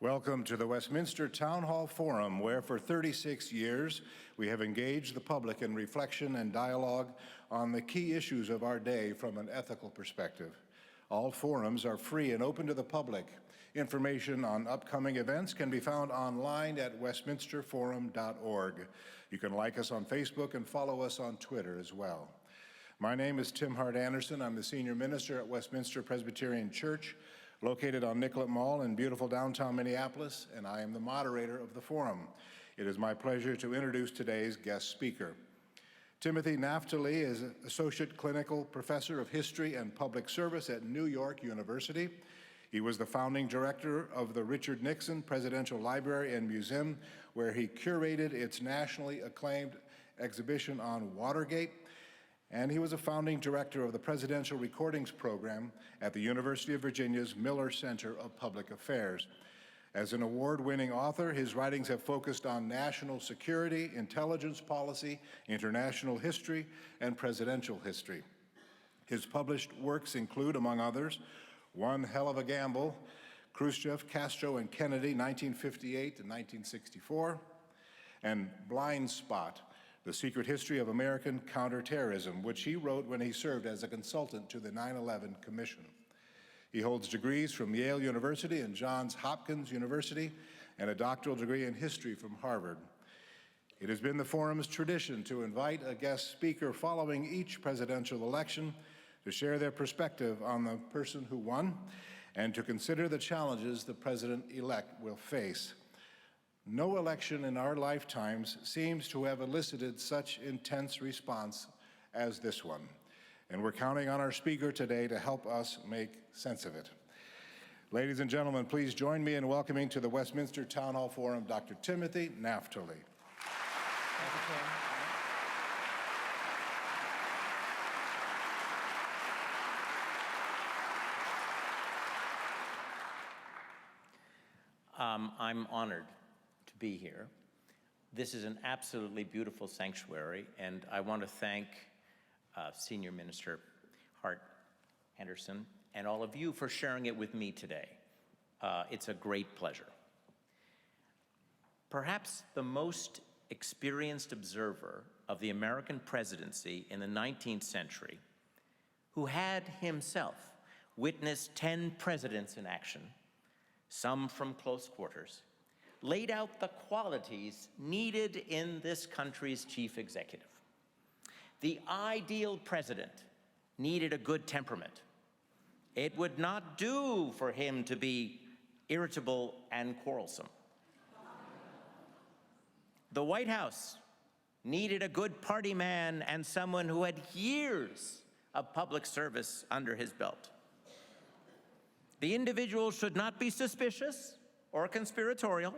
Welcome to the Westminster Town Hall Forum, where for 36 years we have engaged the public in reflection and dialogue on the key issues of our day from an ethical perspective. All forums are free and open to the public. Information on upcoming events can be found online at westminsterforum.org. You can like us on Facebook and follow us on Twitter as well. My name is Tim Hart Anderson. I'm the Senior Minister at Westminster Presbyterian Church, located on Nicollet Mall in beautiful downtown Minneapolis, and I am the moderator of the forum. It is my pleasure to introduce today's guest speaker. Timothy Naftali is Associate Clinical Professor of History and Public Service at New York University. He was the founding director of the Richard Nixon Presidential Library and Museum, where he curated its nationally acclaimed exhibition on Watergate. And he was a founding director of the Presidential Recordings Program at the University of Virginia's Miller Center of Public Affairs. As an award-winning author, his writings have focused on national security, intelligence policy, international history, and presidential history. His published works include, among others, One Hell of a Gamble, Khrushchev, Castro, and Kennedy, 1958 to 1964, and Blind Spot, The Secret History of American Counterterrorism, which he wrote when he served as a consultant to the 9/11 Commission. He holds degrees from Yale University and Johns Hopkins University and a doctoral degree in history from Harvard. It has been the forum's tradition to invite a guest speaker following each presidential election to share their perspective on the person who won and to consider the challenges the president-elect will face. No election in our lifetimes seems to have elicited such intense response as this one, and we're counting on our speaker today to help us make sense of it. Ladies and gentlemen, please join me in welcoming to the Westminster Town Hall Forum Dr. Timothy Naftali. Thank you, Tim. I'm honored to be here. This is an absolutely beautiful sanctuary, and I want to thank Senior Minister Hart Anderson and all of you for sharing it with me today. It's a great pleasure. Perhaps the most experienced observer of the American presidency in the 19th century, who had himself witnessed 10 presidents in action, some from close quarters, laid out the qualities needed in this country's chief executive. The ideal president needed a good temperament. It would not do for him to be irritable and quarrelsome. The White House needed a good party man and someone who had years of public service under his belt. The individual should not be suspicious or conspiratorial.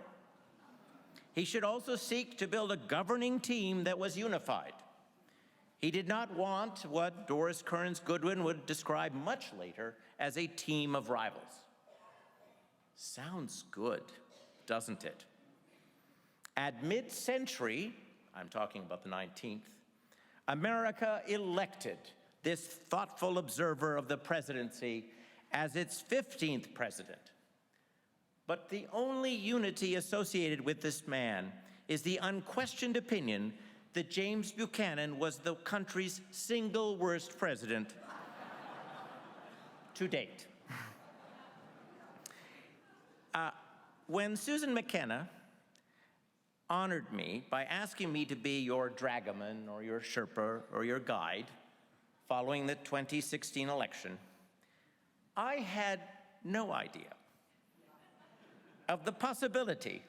He should also seek to build a governing team that was unified. He did not want what Doris Kearns Goodwin would describe much later as a team of rivals. Sounds good, doesn't it? At mid-century, I'm talking about the 19th, America elected this thoughtful observer of the presidency as its 15th president. But the only unity associated with this man is the unquestioned opinion that James Buchanan was the country's single worst president to date. When Susan McKenna honored me by asking me to be your dragoman or your Sherpa or your guide following the 2016 election, I had no idea of the possibility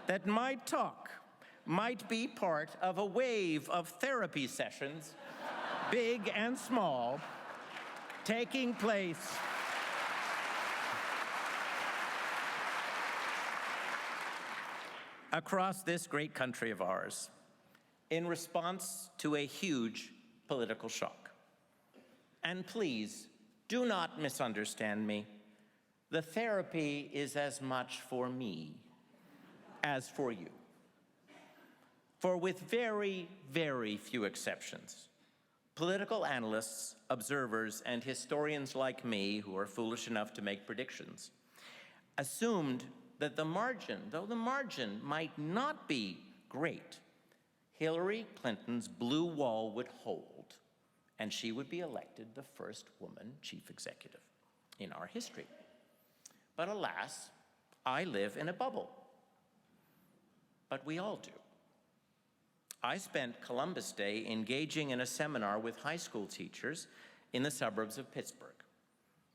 that my talk might be part of a wave of therapy sessions, big and small, taking place across this great country of ours in response to a huge political shock. And please, do not misunderstand me. The therapy is as much for me as for you. For with very, very few exceptions, political analysts, observers, and historians like me who are foolish enough to make predictions assumed that the margin, though the margin might not be great, Hillary Clinton's blue wall would hold, and she would be elected the first woman chief executive in our history. But alas, I live in a bubble. But we all do. I spent Columbus Day engaging in a seminar with high school teachers in the suburbs of Pittsburgh.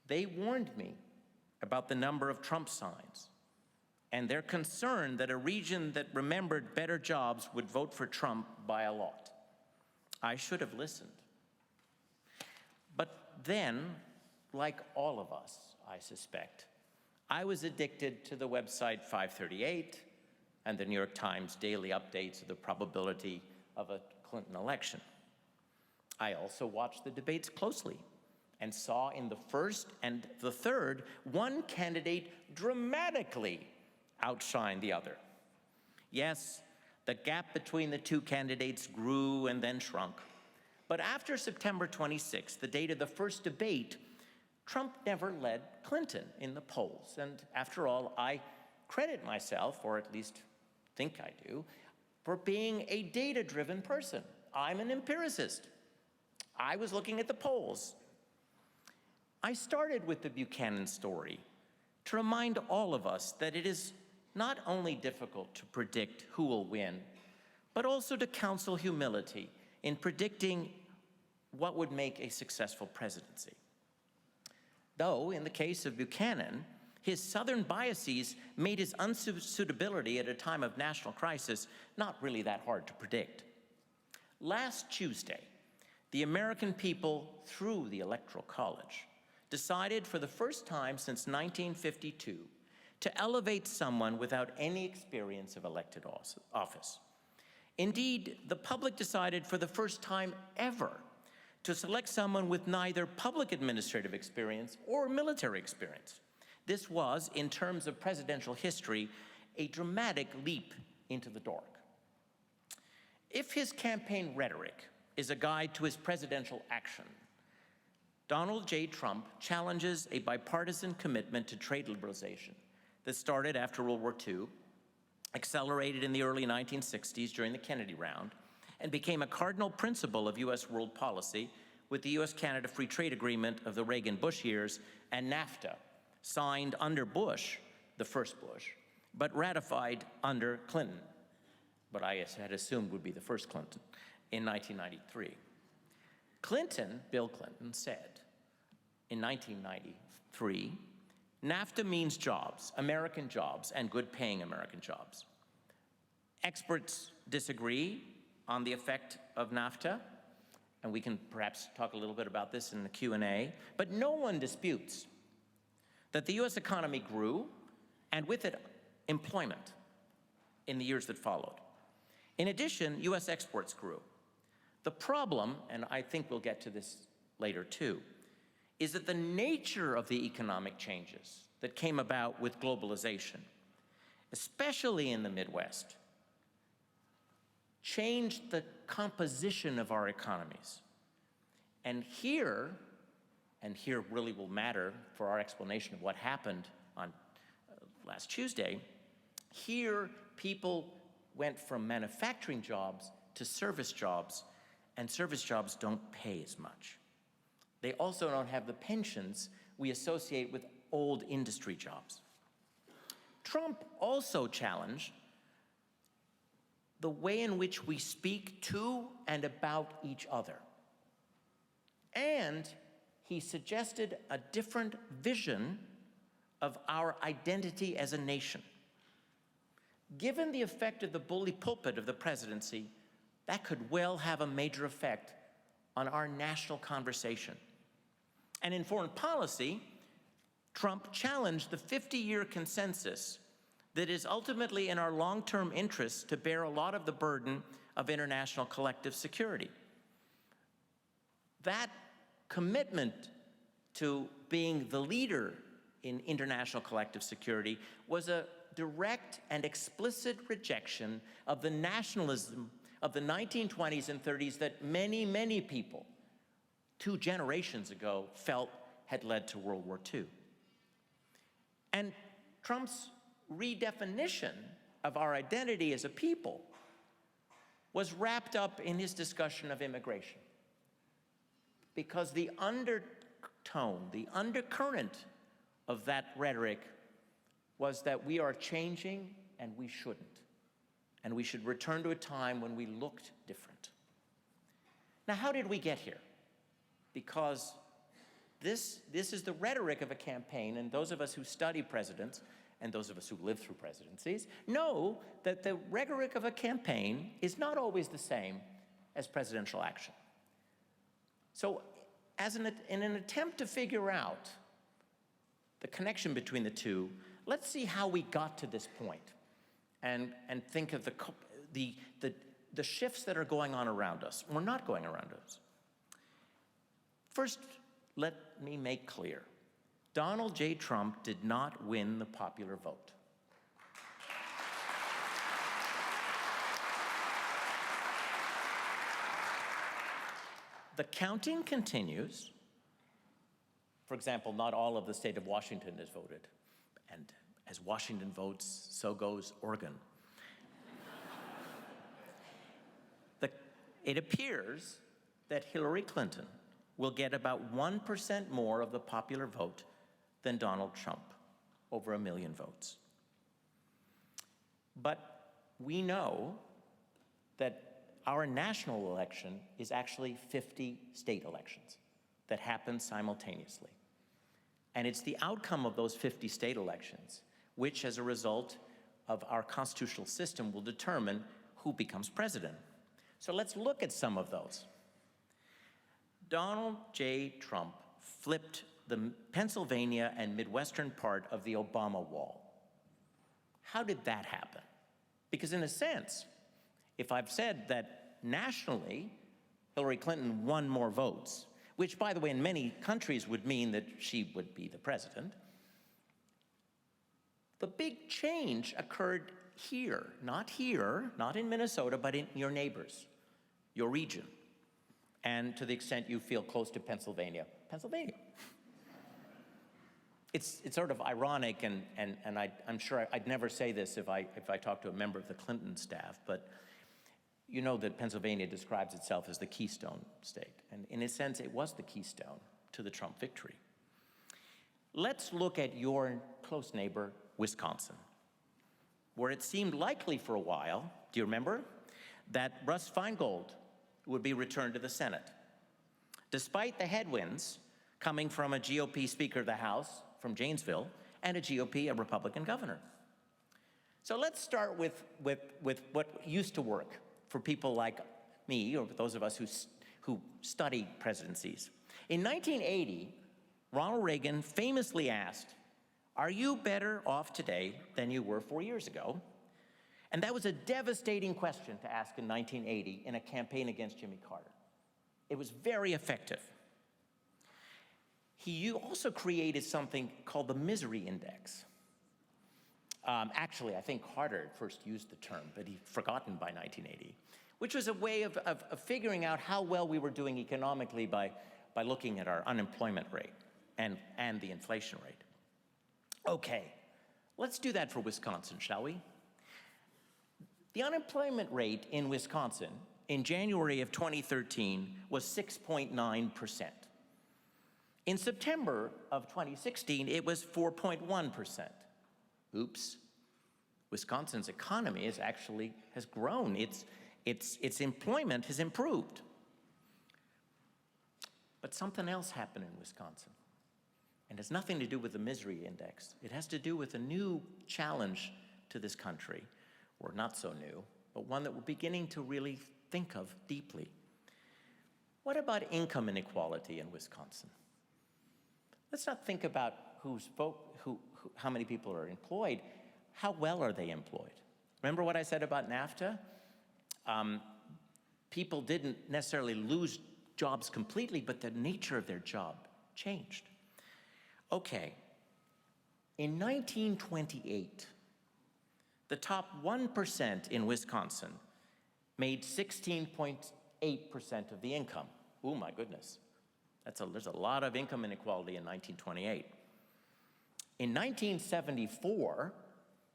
They warned me about the number of Trump signs and their concern that a region that remembered better jobs would vote for Trump by a lot. I should have listened. But then, like all of us, I suspect, I was addicted to the website 538 and the New York Times daily updates of the probability of a Clinton election. I also watched the debates closely and saw in the first and the third, one candidate dramatically outshine the other. Yes, the gap between the two candidates grew and then shrunk. But after September 26th, the date of the first debate, Trump never led Clinton in the polls. And after all, I credit myself, or at least think I do, for being a data-driven person. I'm an empiricist. I was looking at the polls. I started with the Buchanan story to remind all of us that it is not only difficult to predict who will win, but also to counsel humility in predicting what would make a successful presidency. Though, in the case of Buchanan, his Southern biases made his unsuitability at a time of national crisis not really that hard to predict. Last Tuesday, the American people, through the Electoral College, decided for the first time since 1952 to elevate someone without any experience of elected office. Indeed, the public decided for the first time ever to select someone with neither public administrative experience or military experience. This was, in terms of presidential history, a dramatic leap into the dark. If his campaign rhetoric is a guide to his presidential action, Donald J. Trump challenges a bipartisan commitment to trade liberalization that started after World War II, accelerated in the early 1960s during the Kennedy round, and became a cardinal principle of U.S. world policy with the U.S.-Canada Free Trade Agreement of the Reagan-Bush years and NAFTA, signed under Bush, the first Bush, but ratified under Clinton, what I had assumed would be the first Clinton, in 1993. Bill Clinton, said in 1993, NAFTA means jobs, American jobs, and good-paying American jobs. Experts disagree on the effect of NAFTA, and we can perhaps talk a little bit about this in the Q&A, but no one disputes that the U.S. economy grew, and with it, employment in the years that followed. In addition, U.S. exports grew. The problem, and I think we'll get to this later too, is that the nature of the economic changes that came about with globalization, especially in the Midwest, changed the composition of our economies. And here really will matter for our explanation of what happened on last Tuesday, here people went from manufacturing jobs to service jobs, and service jobs don't pay as much. They also don't have the pensions we associate with old industry jobs. Trump also challenged the way in which we speak to and about each other. And he suggested a different vision of our identity as a nation. Given the effect of the bully pulpit of the presidency, that could well have a major effect on our national conversation. And in foreign policy, Trump challenged the 50-year consensus that is ultimately in our long-term interests to bear a lot of the burden of international collective security. That commitment to being the leader in international collective security was a direct and explicit rejection of the nationalism of the 1920s and 30s that many, many people 2 generations ago felt had led to World War II. And Trump's redefinition of our identity as a people was wrapped up in his discussion of immigration. Because the undertone, the undercurrent of that rhetoric was that we are changing and we shouldn't. And we should return to a time when we looked different. Now, how did we get here? Because this is the rhetoric of a campaign, and those of us who study presidents and those of us who live through presidencies know that the rhetoric of a campaign is not always the same as presidential action. So in an attempt to figure out the connection between the two, let's see how we got to this point and think of the shifts that are going on around us or not going around us. First, let me make clear, Donald J. Trump did not win the popular vote. The counting continues. For example, not all of the state of Washington has voted. And as Washington votes, so goes Oregon. It appears that Hillary Clinton will get about 1% more of the popular vote than Donald Trump, over 1 million votes. But we know that our national election is actually 50 state elections that happen simultaneously. And it's the outcome of those 50 state elections, which as a result of our constitutional system will determine who becomes president. So let's look at some of those. Donald J. Trump flipped the Pennsylvania and Midwestern part of the Obama wall. How did that happen? Because in a sense, if I've said that nationally, Hillary Clinton won more votes, which by the way in many countries would mean that she would be the president, the big change occurred here, not in Minnesota, but in your neighbors, your region, and to the extent you feel close to Pennsylvania. It's sort of ironic, and I'm sure I'd never say this if I talked to a member of the Clinton staff, but you know that Pennsylvania describes itself as the Keystone state, and in a sense, it was the keystone to the Trump victory. Let's look at your close neighbor, Wisconsin, where it seemed likely for a while, do you remember, that Russ Feingold would be returned to the Senate, despite the headwinds coming from a GOP Speaker of the House from Janesville and a Republican governor. So let's start with what used to work for people like me or those of us who study presidencies. In 1980, Ronald Reagan famously asked, "Are you better off today than you were 4 years ago?" And that was a devastating question to ask in 1980 in a campaign against Jimmy Carter. It was very effective. He also created something called the misery index. Actually, I think Carter first used the term, but he'd forgotten by 1980, which was a way of figuring out how well we were doing economically by looking at our unemployment rate and the inflation rate. Okay, let's do that for Wisconsin, shall we? The unemployment rate in Wisconsin in January of 2013 was 6.9%. In September of 2016, it was 4.1%. Oops. Wisconsin's economy has grown. Its employment has improved. But something else happened in Wisconsin. And it has nothing to do with the misery index. It has to do with a new challenge to this country, or not so new, but one that we're beginning to really think of deeply. What about income inequality in Wisconsin? Let's not think about how many people are employed. How well are they employed? Remember what I said about NAFTA? People didn't necessarily lose jobs completely, but the nature of their job changed. Okay, in 1928, the top 1% in Wisconsin made 16.8% of the income. Oh my goodness. There's a lot of income inequality in 1928. In 1974,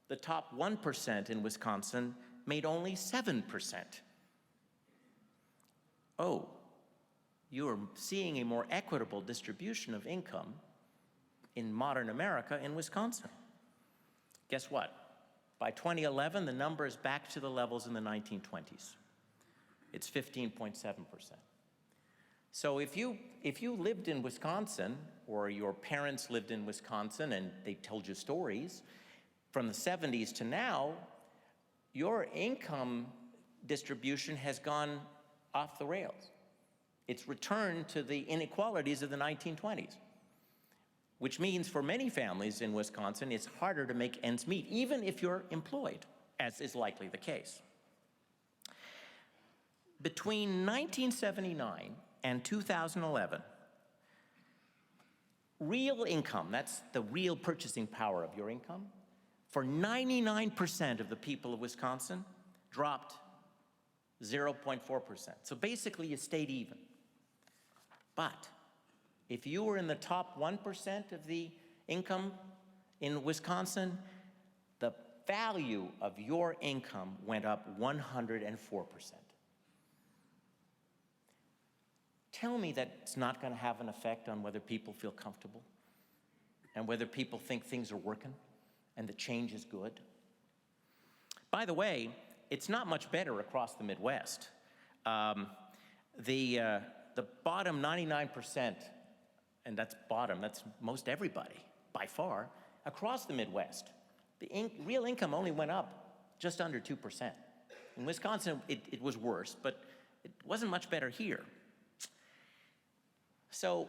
the top 1% in Wisconsin made only 7%. Oh, you are seeing a more equitable distribution of income in modern America in Wisconsin. Guess what? By 2011, the number is back to the levels in the 1920s. It's 15.7%. So if you lived in Wisconsin, or your parents lived in Wisconsin and they told you stories, from the 70s to now, your income distribution has gone off the rails. It's returned to the inequalities of the 1920s, which means for many families in Wisconsin, it's harder to make ends meet, even if you're employed, as is likely the case. Between 1979 and 2011, real income, that's the real purchasing power of your income, for 99% of the people of Wisconsin, dropped 0.4%. So basically, you stayed even. But if you were in the top 1% of the income in Wisconsin, the value of your income went up 104%. Tell me that's not going to have an effect on whether people feel comfortable and whether people think things are working and the change is good. By the way, it's not much better across the Midwest. The bottom 99%, and that's bottom, that's most everybody, by far, across the Midwest, the real income only went up just under 2%. In Wisconsin, it was worse, but it wasn't much better here. So,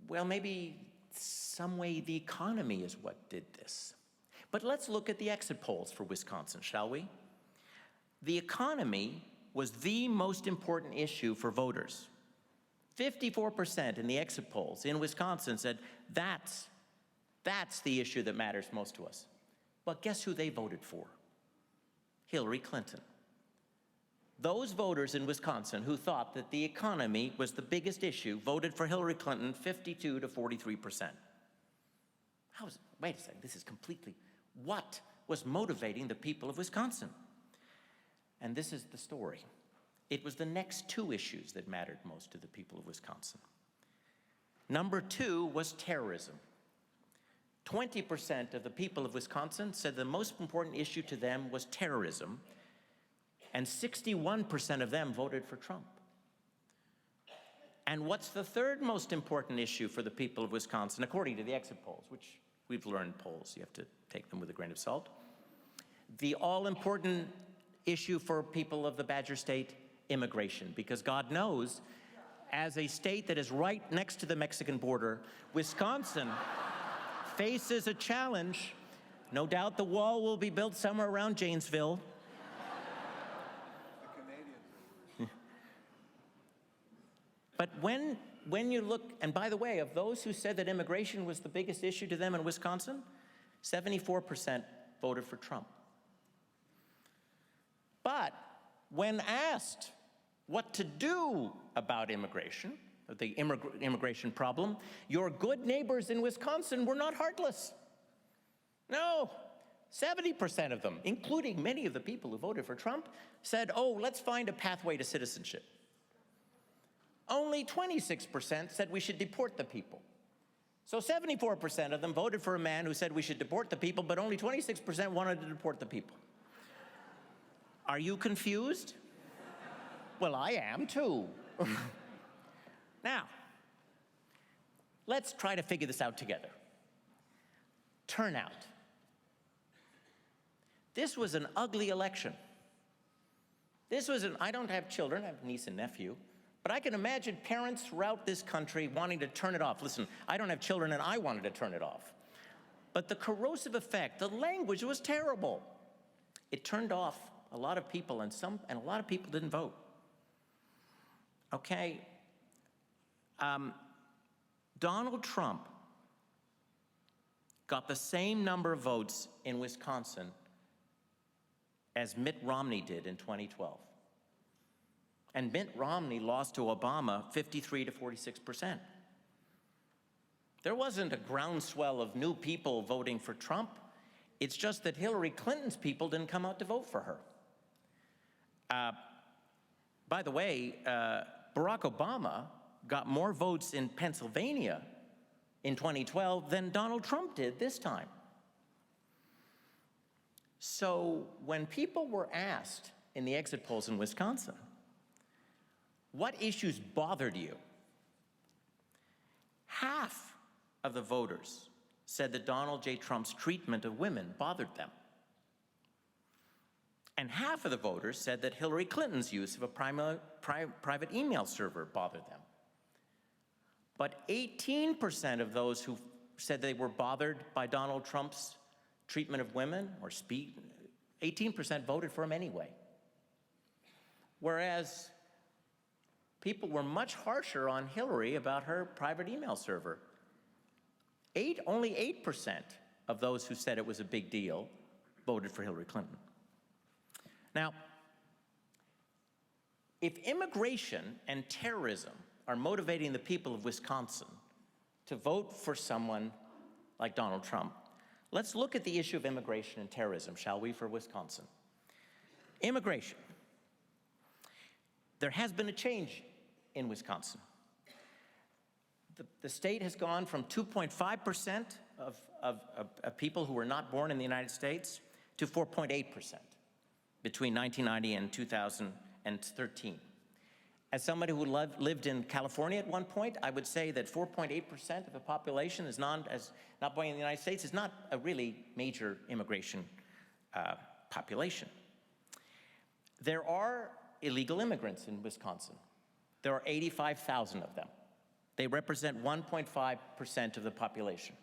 well, maybe some way the economy is what did this. But let's look at the exit polls for Wisconsin, shall we? The economy was the most important issue for voters. 54% in the exit polls in Wisconsin said that's the issue that matters most to us. But guess who they voted for? Hillary Clinton. Those voters in Wisconsin who thought that the economy was the biggest issue voted for Hillary Clinton 52 to 43%. Wait a second, this is completely, what was motivating the people of Wisconsin? And this is the story. It was the next two issues that mattered most to the people of Wisconsin. Number two was terrorism. 20% of the people of Wisconsin said the most important issue to them was terrorism, and 61% of them voted for Trump. And what's the third most important issue for the people of Wisconsin, according to the exit polls, which we've learned polls, you have to take them with a grain of salt. The all-important issue for people of the Badger State, immigration, because God knows, as a state that is right next to the Mexican border, Wisconsin faces a challenge. No doubt the wall will be built somewhere around Janesville. But when you look, and by the way, of those who said that immigration was the biggest issue to them in Wisconsin, 74% voted for Trump. But when asked what to do about immigration, the immigration problem, your good neighbors in Wisconsin were not heartless. No, 70% of them, including many of the people who voted for Trump, said, oh, let's find a pathway to citizenship. Only 26% said we should deport the people. So 74% of them voted for a man who said we should deport the people, but only 26% wanted to deport the people. Are you confused? Well, I am too. Now, let's try to figure this out together. Turnout. This was an ugly election. I don't have children, I have a niece and nephew, but I can imagine parents throughout this country wanting to turn it off. Listen, I don't have children and I wanted to turn it off. But the corrosive effect, the language was terrible. It turned off a lot of people, and a lot of people didn't vote. Okay, Donald Trump got the same number of votes in Wisconsin as Mitt Romney did in 2012. And Mitt Romney lost to Obama 53 to 46%. There wasn't a groundswell of new people voting for Trump. It's just that Hillary Clinton's people didn't come out to vote for her. By the way, Barack Obama got more votes in Pennsylvania in 2012 than Donald Trump did this time. So when people were asked in the exit polls in Wisconsin, what issues bothered you? Half of the voters said that Donald J. Trump's treatment of women bothered them. And half of the voters said that Hillary Clinton's use of a private email server bothered them. But 18% of those who said they were bothered by Donald Trump's treatment of women or speech, 18% voted for him anyway. Whereas people were much harsher on Hillary about her private email server. Only 8% of those who said it was a big deal voted for Hillary Clinton. Now, if immigration and terrorism are motivating the people of Wisconsin to vote for someone like Donald Trump, let's look at the issue of immigration and terrorism, shall we, for Wisconsin. Immigration. There has been a change in Wisconsin. The state has gone from 2.5% of people who were not born in the United States to 4.8% between 1990 and 2013. As somebody who lived in California at one point, I would say that 4.8% of the population is not born in the United States is not a really major immigration population. There are illegal immigrants in Wisconsin. There are 85,000 of them. They represent 1.5% of the population.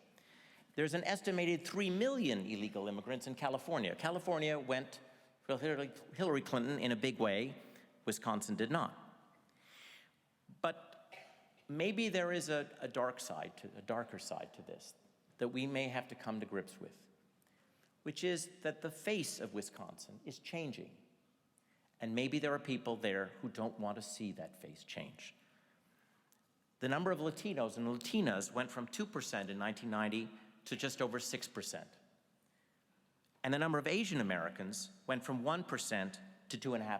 There's an estimated 3 million illegal immigrants in California. California went for Hillary Clinton in a big way. Wisconsin did not. But maybe there is a darker side to this that we may have to come to grips with, which is that the face of Wisconsin is changing. And maybe there are people there who don't want to see that face change. The number of Latinos and Latinas went from 2% in 1990 to just over 6%. And the number of Asian Americans went from 1% to 2.5%.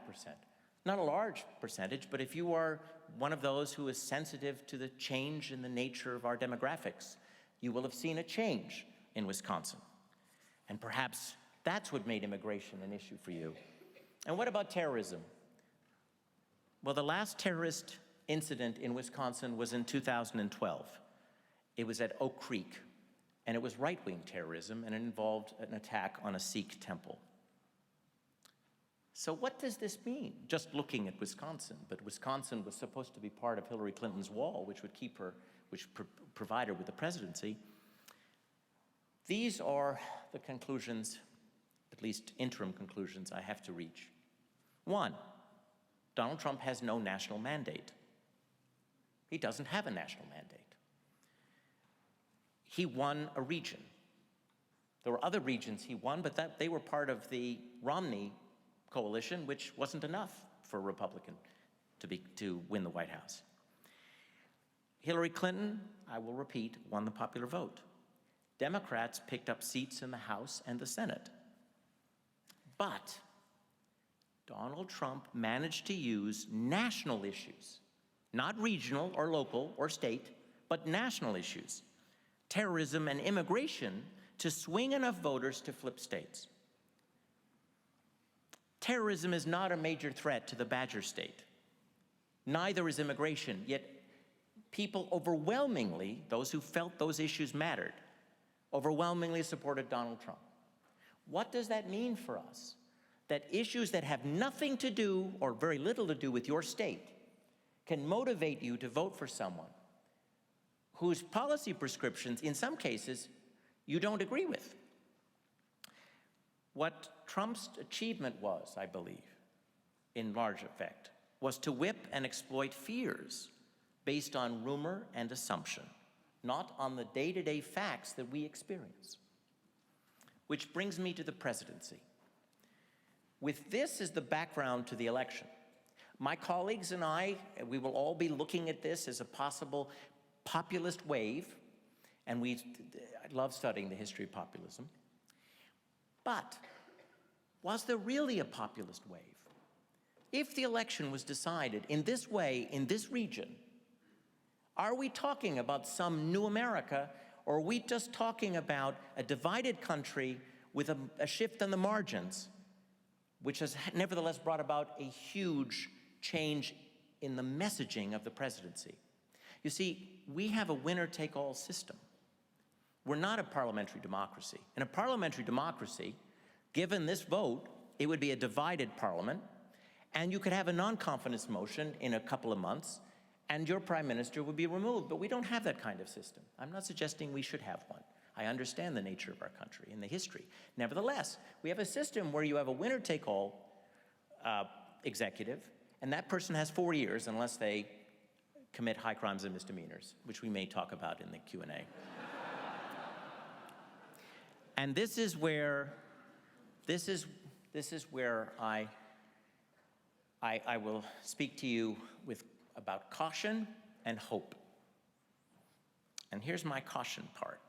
Not a large percentage, but if you are one of those who is sensitive to the change in the nature of our demographics, you will have seen a change in Wisconsin. And perhaps that's what made immigration an issue for you. And what about terrorism? Well, the last terrorist incident in Wisconsin was in 2012. It was at Oak Creek, and it was right-wing terrorism, and it involved an attack on a Sikh temple. So what does this mean? Just looking at Wisconsin, but Wisconsin was supposed to be part of Hillary Clinton's wall, which would keep her, provide her with the presidency. These are the conclusions, at least interim conclusions, I have to reach. One, Donald Trump has no national mandate. He doesn't have a national mandate. He won a region. There were other regions he won, but they were part of the Romney coalition, which wasn't enough for a Republican to win the White House. Hillary Clinton, I will repeat, won the popular vote. Democrats picked up seats in the House and the Senate. But Donald Trump managed to use national issues, not regional or local or state, but national issues, terrorism and immigration, to swing enough voters to flip states. Terrorism is not a major threat to the Badger State. Neither is immigration, yet people overwhelmingly, those who felt those issues mattered, overwhelmingly supported Donald Trump. What does that mean for us? That issues that have nothing to do or very little to do with your state can motivate you to vote for someone whose policy prescriptions, in some cases, you don't agree with. What Trump's achievement was, I believe, in large effect, was to whip and exploit fears based on rumor and assumption, not on the day-to-day facts that we experience. Which brings me to the presidency. With this as the background to the election, my colleagues and I, we will all be looking at this as a possible populist wave And I love studying the history of populism. But was there really a populist wave? If the election was decided in this way, in this region, are we talking about some new America, or are we just talking about a divided country with a shift on the margins, which has nevertheless brought about a huge change in the messaging of the presidency? You see, we have a winner-take-all system. We're not a parliamentary democracy. In a parliamentary democracy, given this vote, it would be a divided parliament, and you could have a non-confidence motion in a couple of months, and your prime minister would be removed. But we don't have that kind of system. I'm not suggesting we should have one. I understand the nature of our country and the history. Nevertheless, we have a system where you have a winner-take-all executive, and that person has 4 years unless they commit high crimes and misdemeanors, which we may talk about in the Q&A. And this is where I will speak to you about caution and hope. And here's my caution part.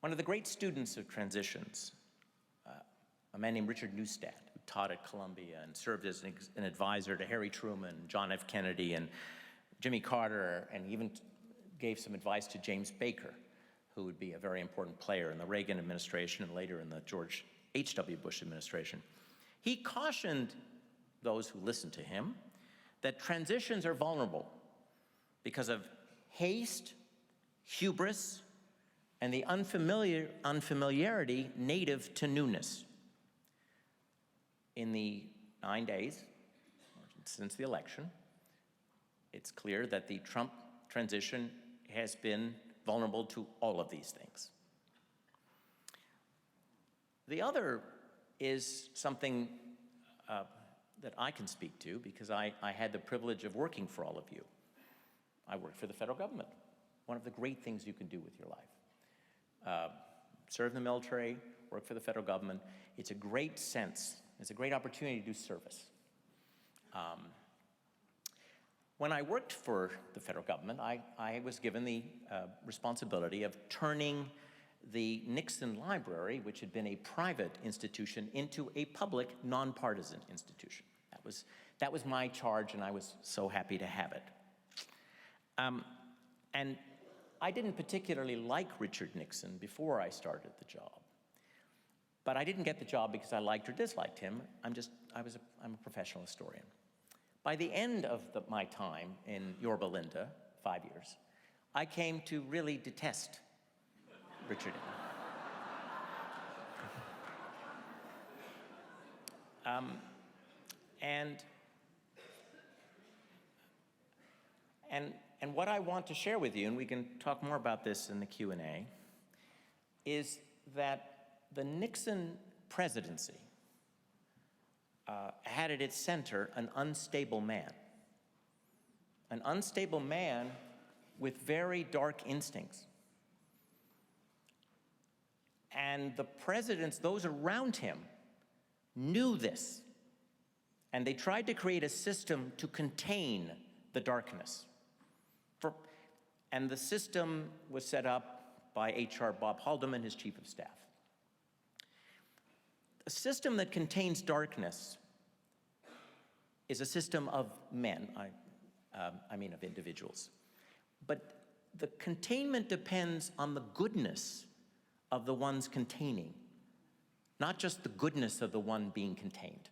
One of the great students of transitions, a man named Richard Neustadt, who taught at Columbia and served as an advisor to Harry Truman, John F. Kennedy, and Jimmy Carter, and even gave some advice to James Baker, who would be a very important player in the Reagan administration and later in the George H.W. Bush administration. He cautioned those who listened to him that transitions are vulnerable because of haste, hubris, and the unfamiliarity native to newness. In the 9 days since the election, it's clear that the Trump transition has been vulnerable to all of these things. The other is something that I can speak to because I had the privilege of working for all of you. I worked for the federal government. One of the great things you can do with your life. Serve in the military, work for the federal government. It's a great sense. It's a great opportunity to do service. When I worked for the federal government, I was given the responsibility of turning the Nixon Library, which had been a private institution, into a public, nonpartisan institution. That was my charge, and I was so happy to have it. And I didn't particularly like Richard Nixon before I started the job. But I didn't get the job because I liked or disliked him. I'm a professional historian. By the end of my time in Yorba Linda, 5 years, I came to really detest Richard. And what I want to share with you, and we can talk more about this in the Q&A, is that the Nixon presidency had at its center an unstable man. An unstable man with very dark instincts. And the presidents, those around him, knew this. And they tried to create a system to contain the darkness. And the system was set up by H.R. Bob Haldeman, his chief of staff. A system that contains darkness is a system of men, I mean of individuals. But the containment depends on the goodness of the ones containing, not just the goodness of the one being contained.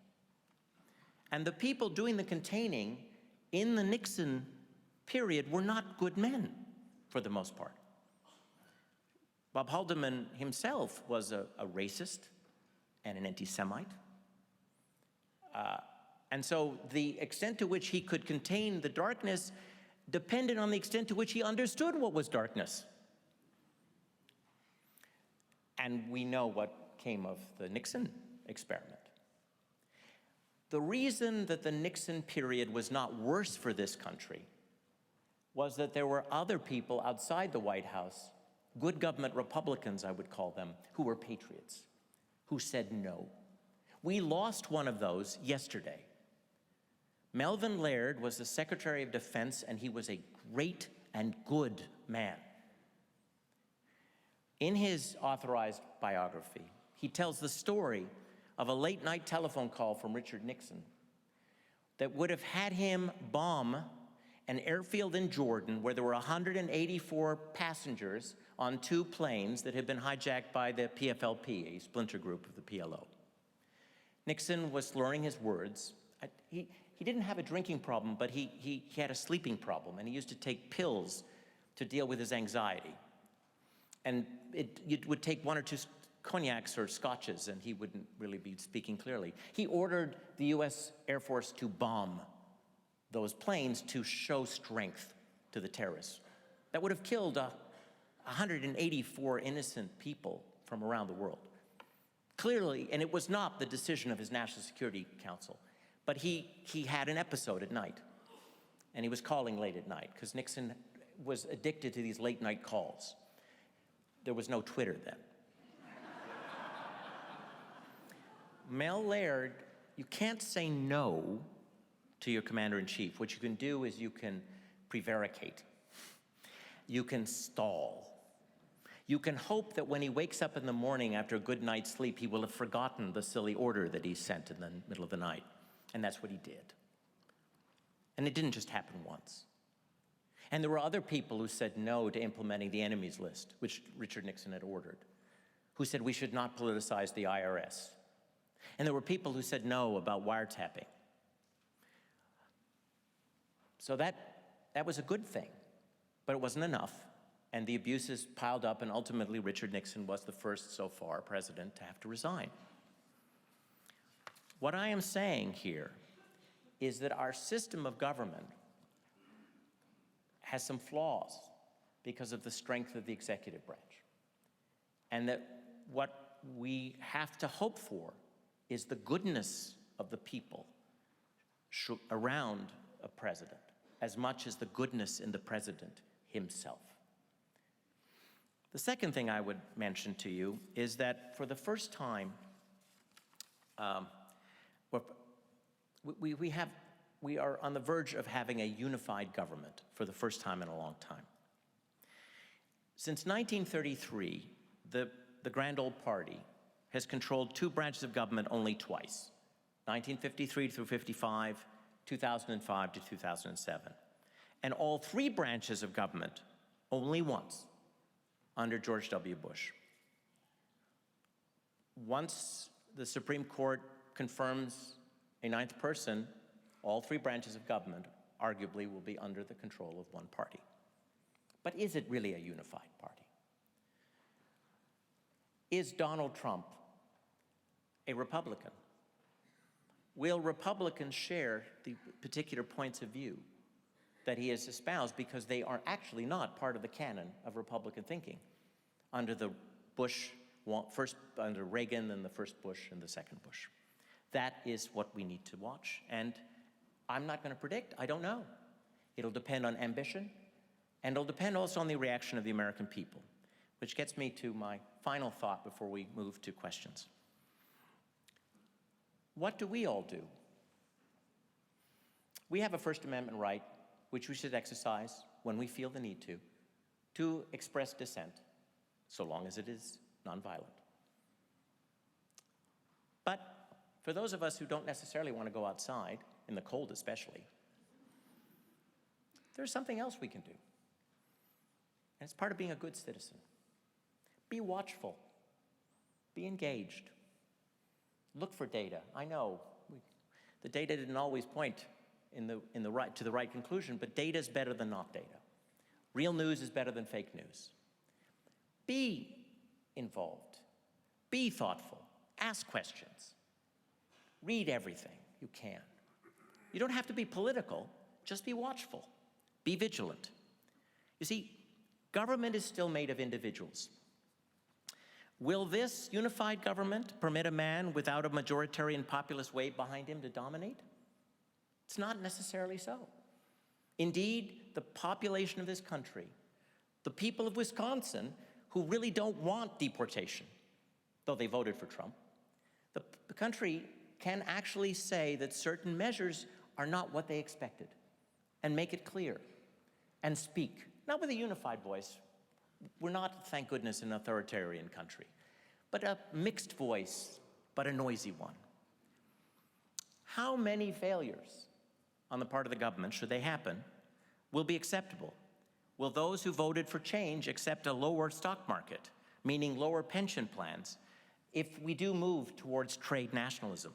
And the people doing the containing in the Nixon period were not good men, for the most part. Bob Haldeman himself was a racist and an anti-Semite. And so the extent to which he could contain the darkness depended on the extent to which he understood what was darkness. And we know what came of the Nixon experiment. The reason that the Nixon period was not worse for this country was that there were other people outside the White House, good government Republicans, I would call them, who were patriots, who said no. We lost one of those yesterday. Melvin Laird was the Secretary of Defense, and he was a great and good man. In his authorized biography, he tells the story of a late-night telephone call from Richard Nixon that would have had him bomb an airfield in Jordan where there were 184 passengers on 2 planes that had been hijacked by the PFLP, a splinter group of the PLO. Nixon was slurring his words. He didn't have a drinking problem, but he had a sleeping problem, and he used to take pills to deal with his anxiety. And it would take 1 or 2 cognacs or scotches, and he wouldn't really be speaking clearly. He ordered the US Air Force to bomb those planes to show strength to the terrorists. That would have killed 184 innocent people from around the world. Clearly, and it was not the decision of his National Security Council, but he had an episode at night, and he was calling late at night, because Nixon was addicted to these late-night calls. There was no Twitter then. Mel Laird, you can't say no to your commander-in-chief. What you can do is you can prevaricate. You can stall. You can hope that when he wakes up in the morning after a good night's sleep, he will have forgotten the silly order that he sent in the middle of the night. And that's what he did. And it didn't just happen once. And there were other people who said no to implementing the enemies list, which Richard Nixon had ordered, who said we should not politicize the IRS. And there were people who said no about wiretapping. So that was a good thing, but it wasn't enough. And the abuses piled up, and ultimately Richard Nixon was the first, so far, president to have to resign. What I am saying here is that our system of government has some flaws because of the strength of the executive branch. And that what we have to hope for is the goodness of the people around a president, as much as the goodness in the president himself. The second thing I would mention to you is that for the first time, we are on the verge of having a unified government for the first time in a long time. Since 1933, the Grand Old Party has controlled 2 branches of government only twice, 1953 through 55, 2005 to 2007. And all 3 branches of government only once, under George W. Bush. Once the Supreme Court confirms a 9th person, all 3 branches of government arguably will be under the control of one party. But is it really a unified party? Is Donald Trump a Republican? Will Republicans share the particular points of view that he has espoused, because they are actually not part of the canon of Republican thinking under the Bush, first under Reagan and the first Bush and the second Bush? That is what we need to watch, and I'm not going to predict. I don't know. It'll depend on ambition, and it'll depend also on the reaction of the American people, which gets me to my final thought before we move to questions. What do we all do? We have a First Amendment right, which we should exercise when we feel the need to express dissent, so long as it is nonviolent. But for those of us who don't necessarily want to go outside, in the cold especially, there's something else we can do. And it's part of being a good citizen. Be watchful. Be engaged. Look for data. I know the data didn't always point to the right conclusion, but data is better than not data. Real news is better than fake news. Be involved. Be thoughtful. Ask questions. Read everything you can. You don't have to be political, just be watchful. Be vigilant. You see, government is still made of individuals. Will this unified government permit a man without a majoritarian populist wave behind him to dominate? It's not necessarily so. Indeed, the population of this country, the people of Wisconsin, who really don't want deportation, though they voted for Trump, the country can actually say that certain measures are not what they expected, and make it clear, and speak, not with a unified voice. We're not, thank goodness, an authoritarian country, but a mixed voice, but a noisy one. How many failures on the part of the government, should they happen, will be acceptable? Will those who voted for change accept a lower stock market, meaning lower pension plans, if we do move towards trade nationalism?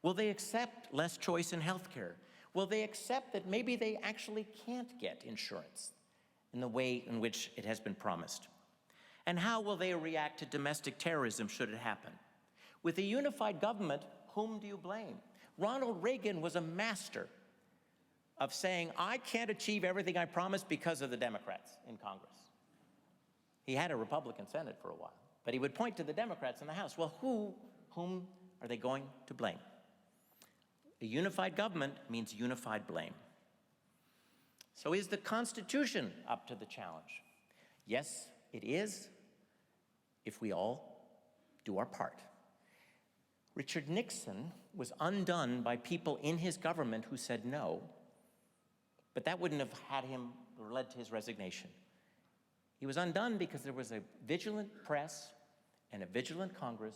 Will they accept less choice in healthcare? Will they accept that maybe they actually can't get insurance in the way in which it has been promised? And how will they react to domestic terrorism should it happen? With a unified government, whom do you blame? Ronald Reagan was a master of saying, I can't achieve everything I promised because of the Democrats in Congress. He had a Republican Senate for a while, but he would point to the Democrats in the House. Well, whom are they going to blame? A unified government means unified blame. So is the Constitution up to the challenge? Yes, it is, if we all do our part. Richard Nixon was undone by people in his government who said no, but that wouldn't have had him or led to his resignation. He was undone because there was a vigilant press and a vigilant Congress,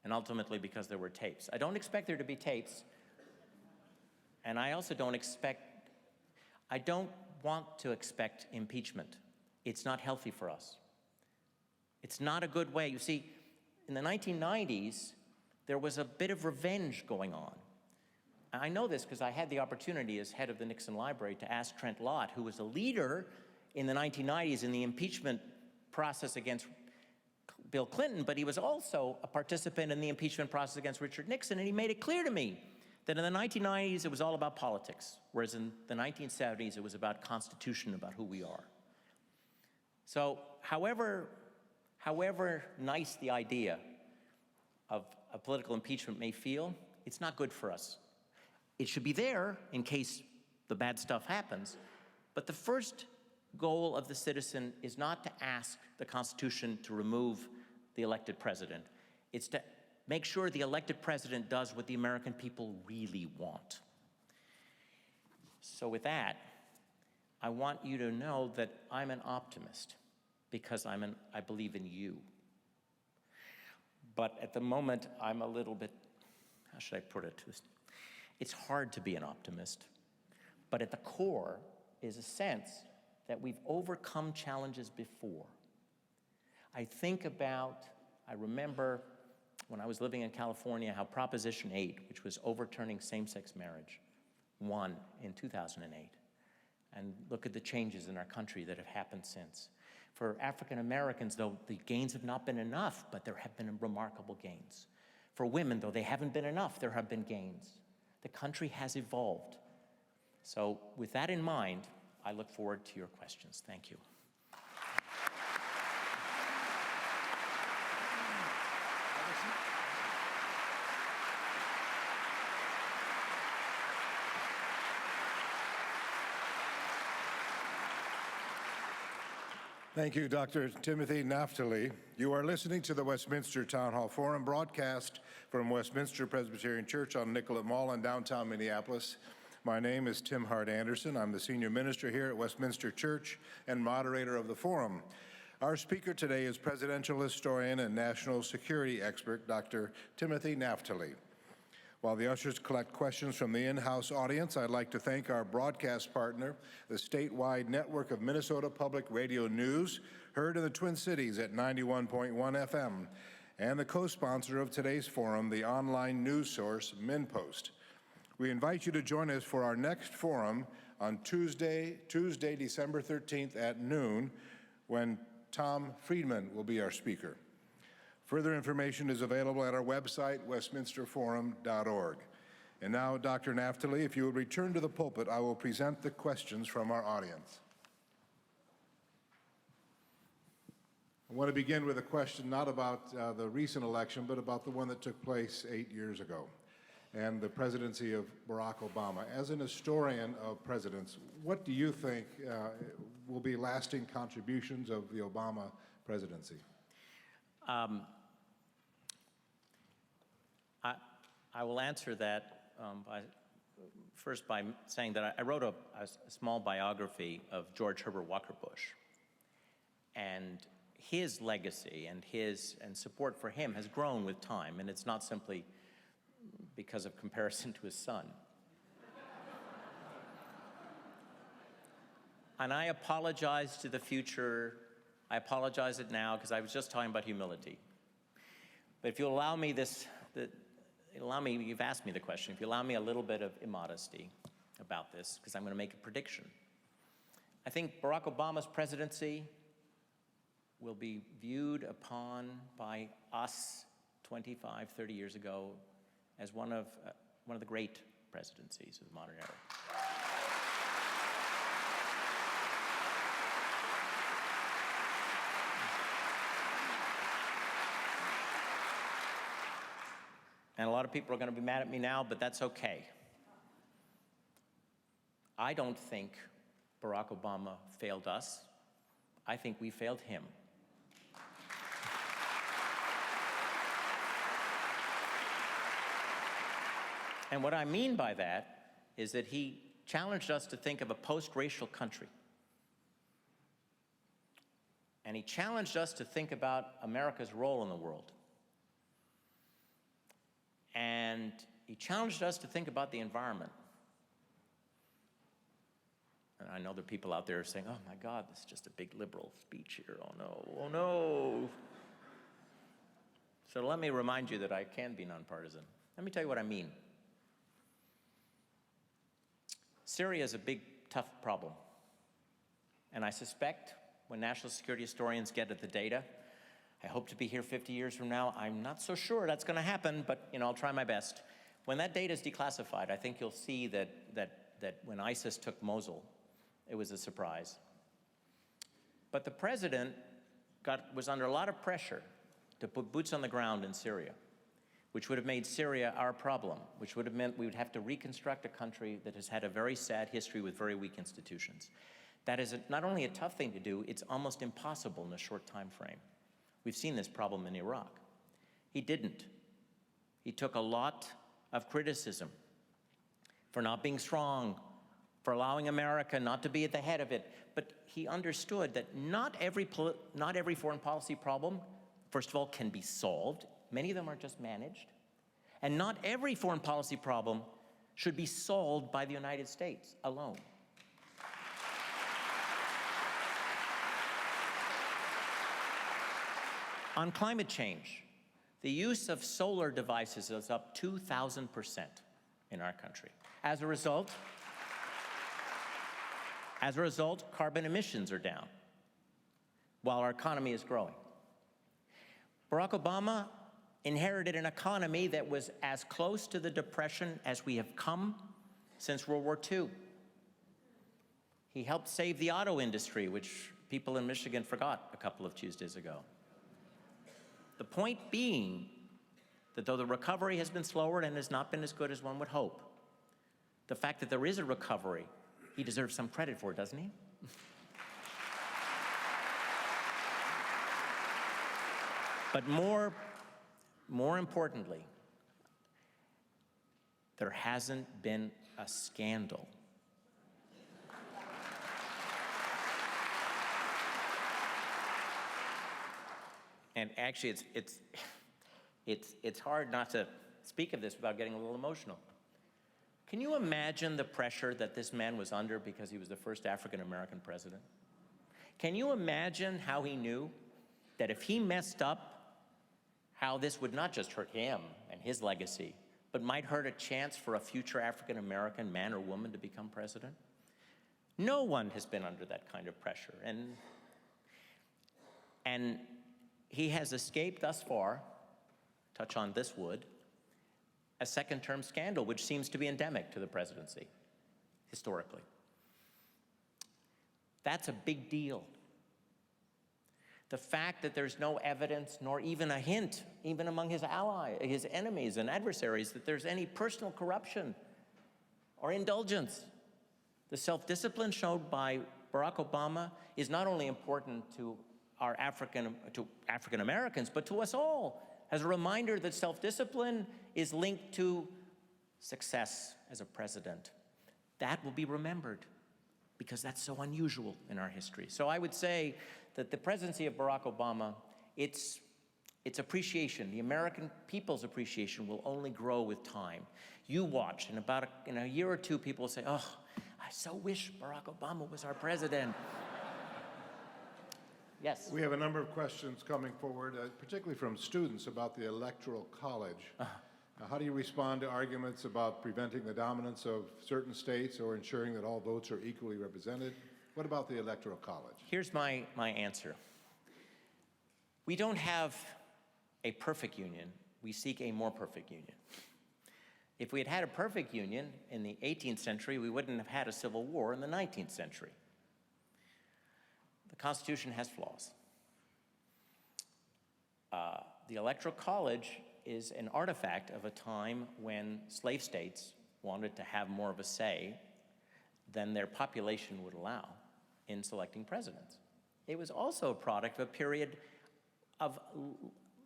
and ultimately because there were tapes. I don't expect there to be tapes, and I also don't want to expect impeachment. It's not healthy for us. It's not a good way. You see, in the 1990s, there was a bit of revenge going on. I know this because I had the opportunity as head of the Nixon Library to ask Trent Lott, who was a leader in the 1990s in the impeachment process against Bill Clinton, but he was also a participant in the impeachment process against Richard Nixon, and he made it clear to me that in the 1990s it was all about politics, whereas in the 1970s it was about Constitution, about who we are. So however nice the idea of a political impeachment may feel, it's not good for us. It should be there in case the bad stuff happens, but the first goal of the citizen is not to ask the Constitution to remove the elected president. It's to make sure the elected president does what the American people really want. So with that, I want you to know that I'm an optimist because I believe in you. But at the moment, I'm a little bit, how should I put it? It's hard to be an optimist, but at the core is a sense that we've overcome challenges before. I remember when I was living in California, how Proposition 8, which was overturning same-sex marriage, won in 2008. And look at the changes in our country that have happened since. For African Americans, though, the gains have not been enough, but there have been remarkable gains. For women, though they haven't been enough, there have been gains. The country has evolved. So with that in mind, I look forward to your questions. Thank you. Thank you, Dr. Timothy Naftali. You are listening to the Westminster Town Hall Forum broadcast from Westminster Presbyterian Church on Nicollet Mall in downtown Minneapolis. My name is Tim Hart Anderson. I'm the senior minister here at Westminster Church and moderator of the forum. Our speaker today is presidential historian and national security expert, Dr. Timothy Naftali. While the ushers collect questions from the in-house audience, I'd like to thank our broadcast partner, the statewide network of Minnesota Public Radio News, heard in the Twin Cities at 91.1 FM, and the co-sponsor of today's forum, the online news source, MinnPost. We invite you to join us for our next forum on Tuesday, December 13th at noon, when Tom Friedman will be our speaker. Further information is available at our website, westminsterforum.org. And now, Dr. Naftali, if you will return to the pulpit, I will present the questions from our audience. I want to begin with a question not about the recent election, but about the one that took place 8 years ago, and the presidency of Barack Obama. As an historian of presidents, what do you think will be lasting contributions of the Obama presidency? I will answer that by first by saying that I wrote a small biography of George Herbert Walker Bush. And his legacy and support for him has grown with time, and it's not simply because of comparison to his son. And I apologize to the future. I apologize it now because I was just talking about humility. But if you'll allow me you've asked me the question, if you allow me a little bit of immodesty about this, because I'm going to make a prediction. I think Barack Obama's presidency will be viewed upon by us 25, 30 years ago as one of the great presidencies of the modern era. And a lot of people are going to be mad at me now, but that's okay. I don't think Barack Obama failed us. I think we failed him. And what I mean by that is that he challenged us to think of a post-racial country. And he challenged us to think about America's role in the world. And he challenged us to think about the environment. And I know there are people out there saying, oh my God, this is just a big liberal speech here. Oh no, oh no. So let me remind you that I can be nonpartisan. Let me tell you what I mean. Syria is a big, tough problem. And I suspect when national security historians get at the data, I hope to be here 50 years from now. I'm not so sure that's going to happen, but I'll try my best. When that data is declassified, I think you'll see that when ISIS took Mosul, it was a surprise. But the president was under a lot of pressure to put boots on the ground in Syria, which would have made Syria our problem, which would have meant we would have to reconstruct a country that has had a very sad history with very weak institutions. That is not only a tough thing to do, it's almost impossible in a short time frame. We've seen this problem in Iraq. He didn't. He took a lot of criticism for not being strong, for allowing America not to be at the head of it. But he understood that not every foreign policy problem, first of all, can be solved. Many of them are just managed. And not every foreign policy problem should be solved by the United States alone. On climate change, the use of solar devices is up 2,000% in our country. As a result, carbon emissions are down while our economy is growing. Barack Obama inherited an economy that was as close to the Depression as we have come since World War II. He helped save the auto industry, which people in Michigan forgot a couple of Tuesdays ago. The point being that though the recovery has been slower and has not been as good as one would hope, the fact that there is a recovery, he deserves some credit for it, doesn't he? But more importantly, there hasn't been a scandal. And actually, it's hard not to speak of this without getting a little emotional. Can you imagine the pressure that this man was under because he was the first African-American president? Can you imagine how he knew that if he messed up, how this would not just hurt him and his legacy, but might hurt a chance for a future African-American man or woman to become president? No one has been under that kind of pressure. And he has escaped thus far, touch on this wood, a second-term scandal, which seems to be endemic to the presidency, historically. That's a big deal. The fact that there's no evidence, nor even a hint, even among his allies, his enemies and adversaries, that there's any personal corruption or indulgence. The self-discipline showed by Barack Obama is not only important to African Americans, but to us all, as a reminder that self-discipline is linked to success as a president, that will be remembered because that's so unusual in our history. So I would say that the presidency of Barack Obama, its appreciation, the American people's appreciation, will only grow with time. You watch, in a year or two, people will say, oh, I so wish Barack Obama was our president. Yes? We have a number of questions coming forward, particularly from students about the Electoral College. How do you respond to arguments about preventing the dominance of certain states or ensuring that all votes are equally represented? What about the Electoral College? Here's my answer. We don't have a perfect union. We seek a more perfect union. If we had had a perfect union in the 18th century, we wouldn't have had a civil war in the 19th century. The Constitution has flaws. The Electoral College is an artifact of a time when slave states wanted to have more of a say than their population would allow in selecting presidents. It was also a product of a period of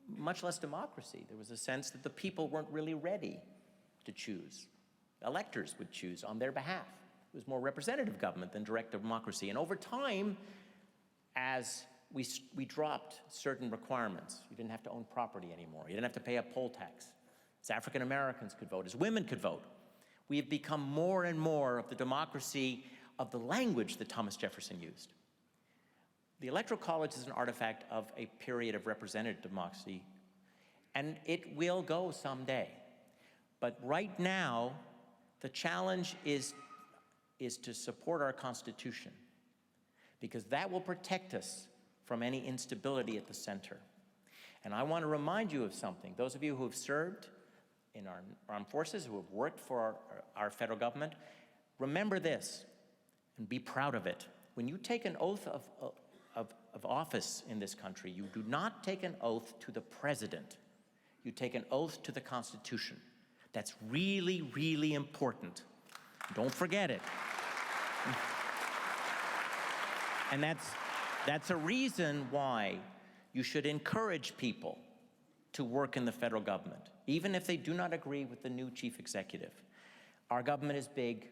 much less democracy. There was a sense that the people weren't really ready to choose. Electors would choose on their behalf. It was more representative government than direct democracy. And over time, as we dropped certain requirements, you didn't have to own property anymore. You didn't have to pay a poll tax. As African Americans could vote, as women could vote. We have become more and more of the democracy of the language that Thomas Jefferson used. The Electoral College is an artifact of a period of representative democracy, and it will go someday. But right now, the challenge is to support our Constitution, because that will protect us from any instability at the center. And I want to remind you of something. Those of you who have served in our armed forces, who have worked for our federal government, remember this and be proud of it. When you take an oath of office in this country, you do not take an oath to the president. You take an oath to the Constitution. That's really, really important. Don't forget it. And that's a reason why you should encourage people to work in the federal government, even if they do not agree with the new chief executive. Our government is big.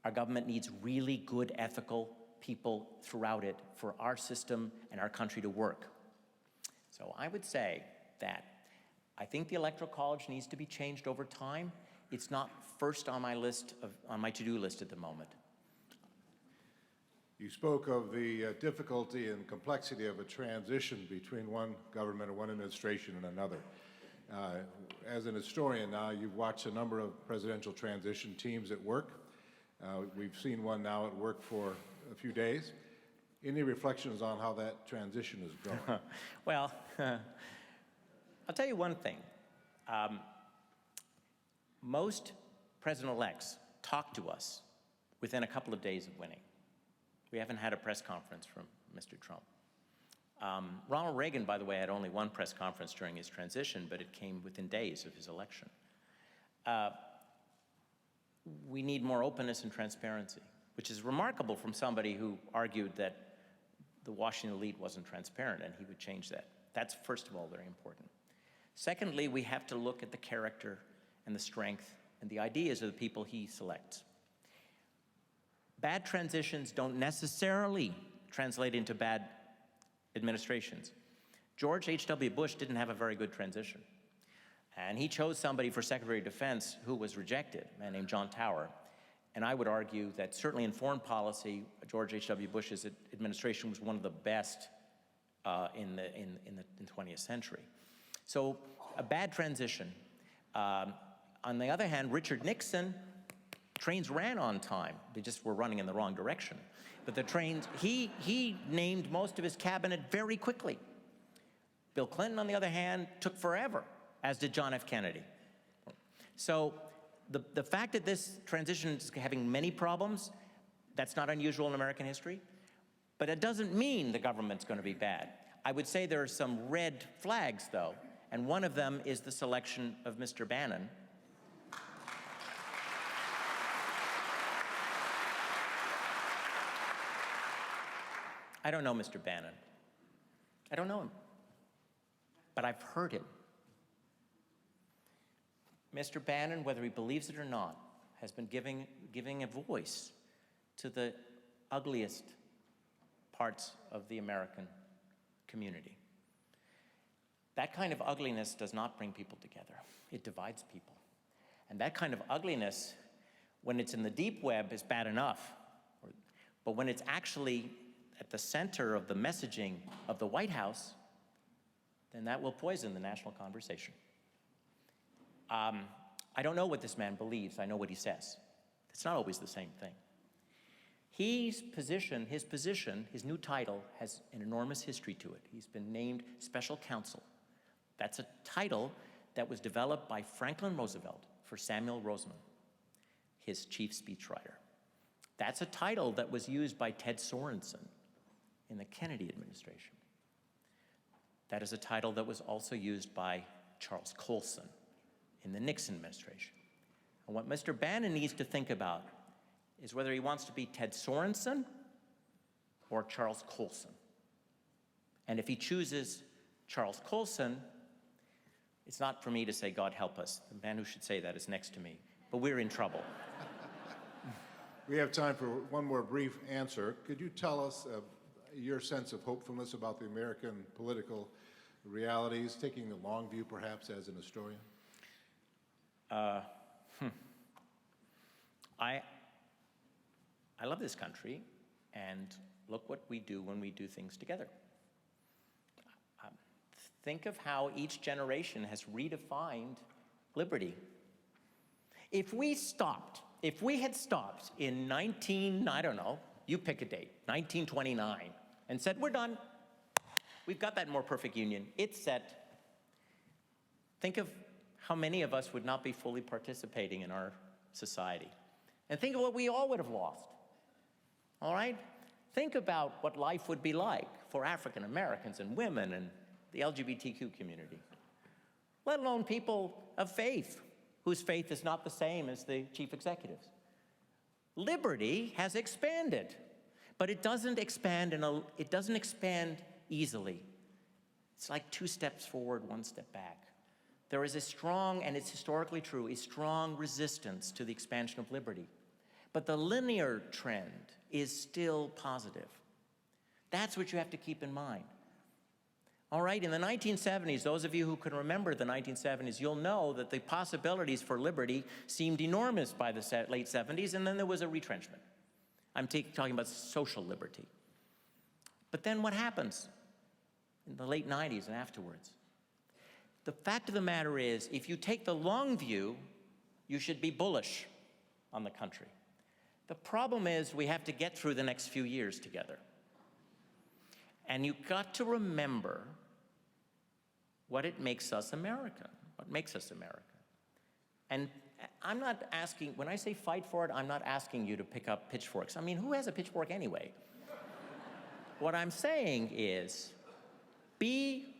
Our government needs really good, ethical people throughout it for our system and our country to work. So I would say that I think the Electoral College needs to be changed over time. It's not first on my to-do list at the moment. You spoke of the difficulty and complexity of a transition between one government or one administration and another. As an historian now, you've watched a number of presidential transition teams at work. We've seen one now at work for a few days. Any reflections on how that transition is going? Well, I'll tell you one thing. Most president-elects talk to us within a couple of days of winning. We haven't had a press conference from Mr. Trump. Ronald Reagan, by the way, had only one press conference during his transition, but it came within days of his election. We need more openness and transparency, which is remarkable from somebody who argued that the Washington elite wasn't transparent and he would change that. That's, first of all, very important. Secondly, we have to look at the character and the strength and the ideas of the people he selects. Bad transitions don't necessarily translate into bad administrations. George H.W. Bush didn't have a very good transition. And he chose somebody for Secretary of Defense who was rejected, a man named John Tower. And I would argue that certainly in foreign policy, George H.W. Bush's administration was one of the best in the 20th century. So a bad transition. On the other hand, Richard Nixon, trains ran on time. They just were running in the wrong direction. But the trains, he named most of his cabinet very quickly. Bill Clinton, on the other hand, took forever, as did John F. Kennedy. So the fact that this transition is having many problems, that's not unusual in American history, but it doesn't mean the government's going to be bad. I would say there are some red flags, though, and one of them is the selection of Mr. Bannon. I don't know Mr. Bannon. I don't know him, but I've heard him. Mr. Bannon, whether he believes it or not, has been giving a voice to the ugliest parts of the American community. That kind of ugliness does not bring people together. It divides people. And that kind of ugliness, when it's in the deep web, is bad enough. But when it's actually at the center of the messaging of the White House, then that will poison the national conversation. I don't know what this man believes. I know what he says. It's not always the same thing. His position, his new title has an enormous history to it. He's been named special counsel. That's a title that was developed by Franklin Roosevelt for Samuel Roseman, his chief speechwriter. That's a title that was used by Ted Sorensen in the Kennedy administration. That is a title that was also used by Charles Colson in the Nixon administration. And what Mr. Bannon needs to think about is whether he wants to be Ted Sorensen or Charles Colson. And if he chooses Charles Colson, it's not for me to say, God help us. The man who should say that is next to me. But we're in trouble. We have time for one more brief answer. Could you tell us your sense of hopefulness about the American political realities, taking the long view perhaps as an historian? I love this country, and look what we do when we do things together. Think of how each generation has redefined liberty. If we had stopped in I don't know, you pick a date, 1929, and said, we're done. We've got that more perfect union. It's set. Think of how many of us would not be fully participating in our society. And think of what we all would have lost. All right? Think about what life would be like for African Americans and women and the LGBTQ community, let alone people of faith, whose faith is not the same as the chief executives. Liberty has expanded, but it doesn't expand easily. It's like 2 steps forward, 1 step back. There is a strong, and it's historically true, a strong resistance to the expansion of liberty. But the linear trend is still positive. That's what you have to keep in mind. All right, in the 1970s, those of you who can remember the 1970s, you'll know that the possibilities for liberty seemed enormous by the late 70s, and then there was a retrenchment. I'm talking about social liberty. But then what happens in the late 90s and afterwards? The fact of the matter is, if you take the long view, you should be bullish on the country. The problem is we have to get through the next few years together. And you've got to remember what it makes us American, what makes us American. And I'm not asking, when I say fight for it, I'm not asking you to pick up pitchforks. I mean, who has a pitchfork anyway? What I'm saying is, be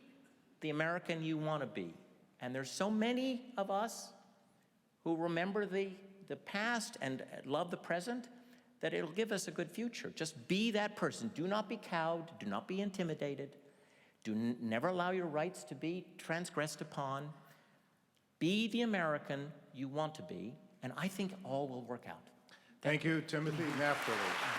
the American you want to be. And there's so many of us who remember the past and love the present, that it'll give us a good future. Just be that person. Do not be cowed. Do not be intimidated. Never allow your rights to be transgressed upon. Be the American you want to be, and I think all will work out. Thank you, Timothy Naftali.